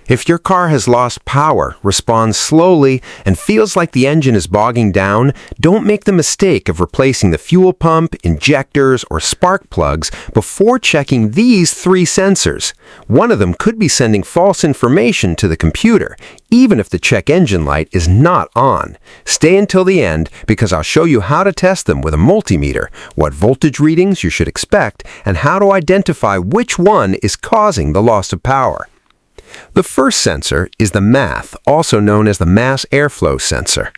If your car has lost power, responds slowly, and feels like the engine is bogging down, don't make the mistake of replacing the fuel pump, injectors, or spark plugs before checking these 3 sensors. One of them could be sending false information to the computer, even if the check engine light is not on. Stay until the end because I'll show you how to test them with a multimeter, what voltage readings you should expect, and how to identify which one is causing the loss of power. The first sensor is the MAF, also known as the mass airflow sensor.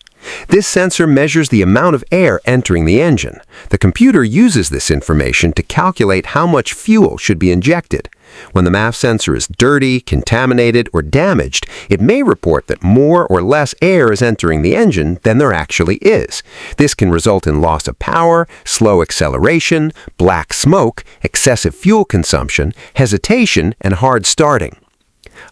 This sensor measures the amount of air entering the engine. The computer uses this information to calculate how much fuel should be injected. When the MAF sensor is dirty, contaminated, or damaged, it may report that more or less air is entering the engine than there actually is. This can result in loss of power, slow acceleration, black smoke, excessive fuel consumption, hesitation, and hard starting.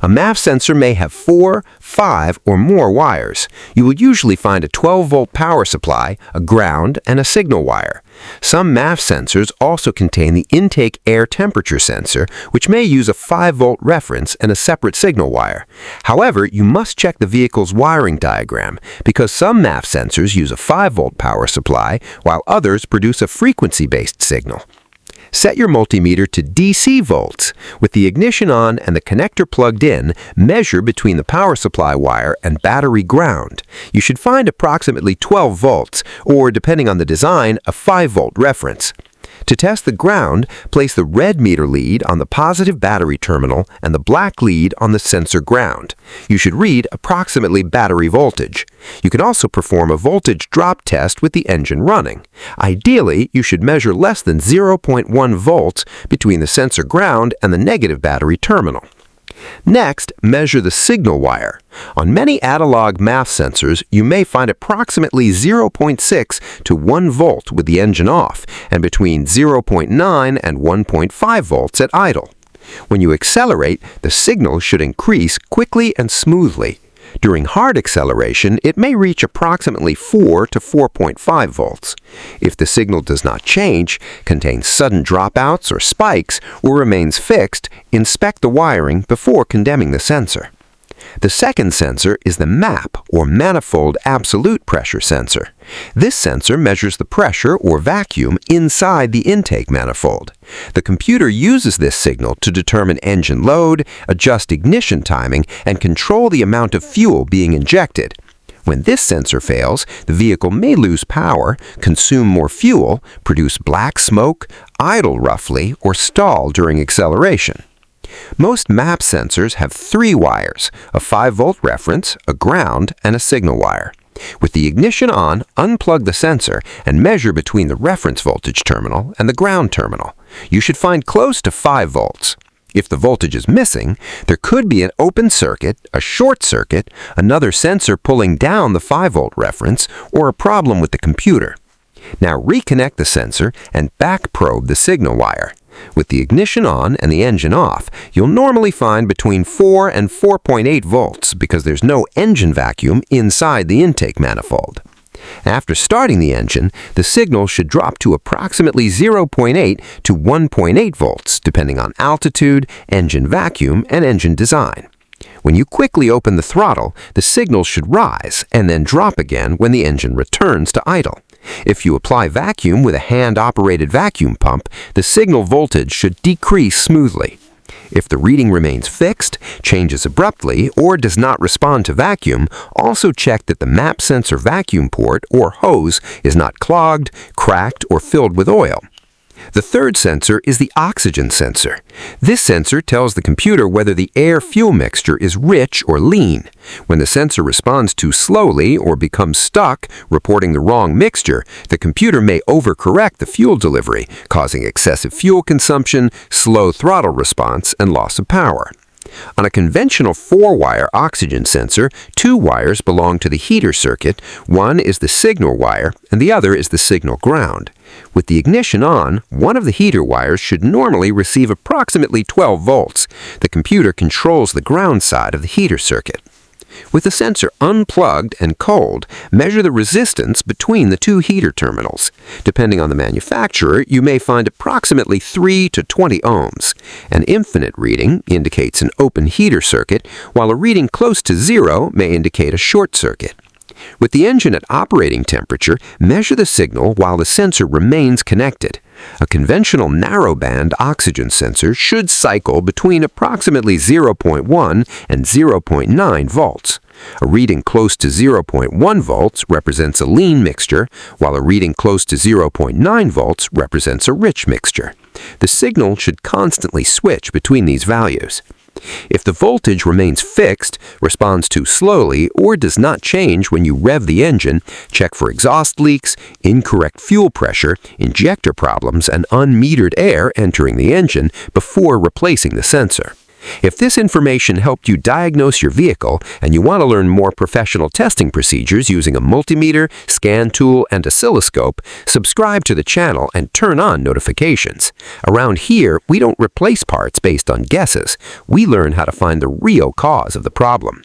A MAF sensor may have 4, 5, or more wires. You will usually find a 12-volt power supply, a ground, and a signal wire. Some MAF sensors also contain the intake air temperature sensor, which may use a 5-volt reference and a separate signal wire. However, you must check the vehicle's wiring diagram, because some MAF sensors use a 5-volt power supply, while others produce a frequency-based signal. Set your multimeter to DC volts. With the ignition on and the connector plugged in, measure between the power supply wire and battery ground. You should find approximately 12 volts, or depending on the design, a 5-volt reference. To test the ground, place the red meter lead on the positive battery terminal and the black lead on the sensor ground. You should read approximately battery voltage. You can also perform a voltage drop test with the engine running. Ideally, you should measure less than 0.1 volts between the sensor ground and the negative battery terminal. Next, measure the signal wire. On many analog MAF sensors, you may find approximately 0.6 to 1 volt with the engine off, and between 0.9 and 1.5 volts at idle. When you accelerate, the signal should increase quickly and smoothly. During hard acceleration, it may reach approximately 4 to 4.5 volts. If the signal does not change, contains sudden dropouts or spikes, or remains fixed, inspect the wiring before condemning the sensor. The second sensor is the MAP, or Manifold Absolute Pressure Sensor. This sensor measures the pressure, or vacuum, inside the intake manifold. The computer uses this signal to determine engine load, adjust ignition timing, and control the amount of fuel being injected. When this sensor fails, the vehicle may lose power, consume more fuel, produce black smoke, idle roughly, or stall during acceleration. Most MAP sensors have 3 wires, a 5-volt reference, a ground, and a signal wire. With the ignition on, unplug the sensor and measure between the reference voltage terminal and the ground terminal. You should find close to 5 volts. If the voltage is missing, there could be an open circuit, a short circuit, another sensor pulling down the 5-volt reference, or a problem with the computer. Now reconnect the sensor and back probe the signal wire. With the ignition on and the engine off, you'll normally find between 4 and 4.8 volts because there's no engine vacuum inside the intake manifold. After starting the engine, the signal should drop to approximately 0.8 to 1.8 volts, depending on altitude, engine vacuum, and engine design. When you quickly open the throttle, the signal should rise and then drop again when the engine returns to idle. If you apply vacuum with a hand-operated vacuum pump, the signal voltage should decrease smoothly. If the reading remains fixed, changes abruptly, or does not respond to vacuum, also check that the MAP sensor vacuum port or hose is not clogged, cracked, or filled with oil. The third sensor is the oxygen sensor. This sensor tells the computer whether the air-fuel mixture is rich or lean. When the sensor responds too slowly or becomes stuck, reporting the wrong mixture, the computer may overcorrect the fuel delivery, causing excessive fuel consumption, slow throttle response, and loss of power. On a conventional 4-wire oxygen sensor, 2 wires belong to the heater circuit, one is the signal wire, and the other is the signal ground. With the ignition on, one of the heater wires should normally receive approximately 12 volts. The computer controls the ground side of the heater circuit. With the sensor unplugged and cold, measure the resistance between the two heater terminals. Depending on the manufacturer, you may find approximately 3 to 20 ohms. An infinite reading indicates an open heater circuit, while a reading close to 0 may indicate a short circuit. With the engine at operating temperature, measure the signal while the sensor remains connected. A conventional narrowband oxygen sensor should cycle between approximately 0.1 and 0.9 volts. A reading close to 0.1 volts represents a lean mixture, while a reading close to 0.9 volts represents a rich mixture. The signal should constantly switch between these values. If the voltage remains fixed, responds too slowly, or does not change when you rev the engine, check for exhaust leaks, incorrect fuel pressure, injector problems, and unmetered air entering the engine before replacing the sensor. If this information helped you diagnose your vehicle and you want to learn more professional testing procedures using a multimeter, scan tool, and oscilloscope, subscribe to the channel and turn on notifications. Around here, we don't replace parts based on guesses. We learn how to find the real cause of the problem.